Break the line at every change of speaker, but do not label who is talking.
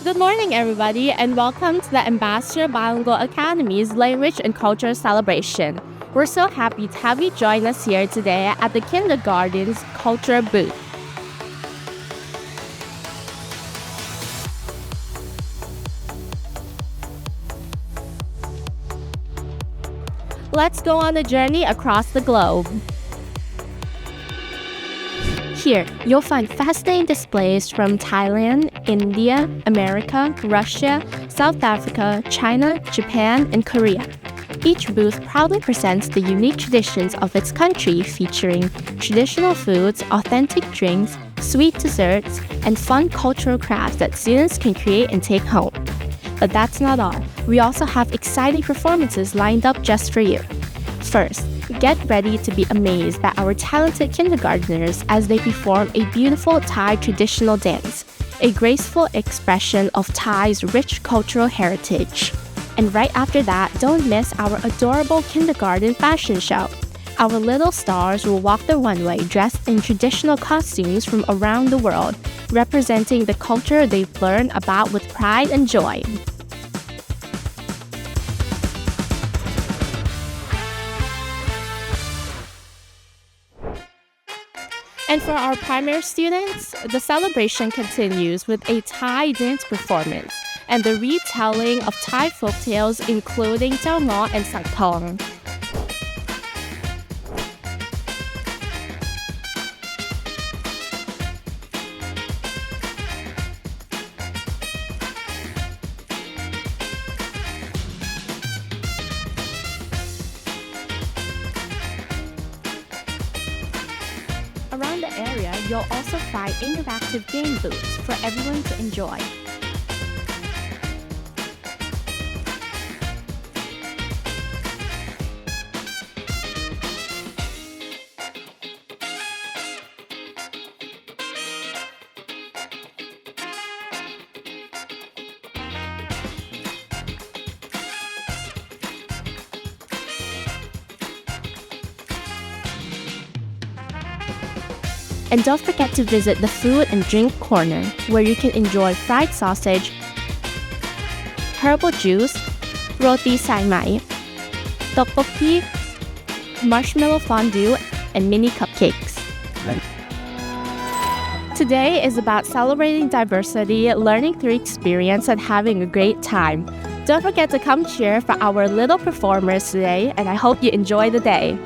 Good morning, everybody, and welcome to the Ambassador Bilingual Academy's Language and Culture Celebration. We're so happy to have you join us here today at the kindergarten's culture booth. Let's go on a journey across the globe. Here, you'll find fascinating displays from Thailand, India, America, Russia, South Africa, China, Japan, and Korea. Each booth proudly presents the unique traditions of its country, featuring traditional foods, authentic drinks, sweet desserts, and fun cultural crafts that students can create and take home. But that's not all. We also have exciting performances lined up just for you. First, get ready to be amazed by our talented kindergartners as they perform a beautiful Thai traditional dance, a graceful expression of Thai's rich cultural heritage. And right after that, don't miss our adorable kindergarten fashion show. Our little stars will walk the runway dressed in traditional costumes from around the world, representing the culture they've learned about with pride and joy. And for our primary students, the celebration continues with a Thai dance performance and the retelling of Thai folktales including Chao Ngo and Sak Thong. Around the area, you'll also find interactive game booths for everyone to enjoy. And don't forget to visit the food and drink corner, where you can enjoy fried sausage, herbal juice, roti sai mai, tteokbokki, marshmallow fondue, and mini cupcakes. Today is about celebrating diversity, learning through experience, and having a great time. Don't forget to come cheer for our little performers today, and I hope you enjoy the day.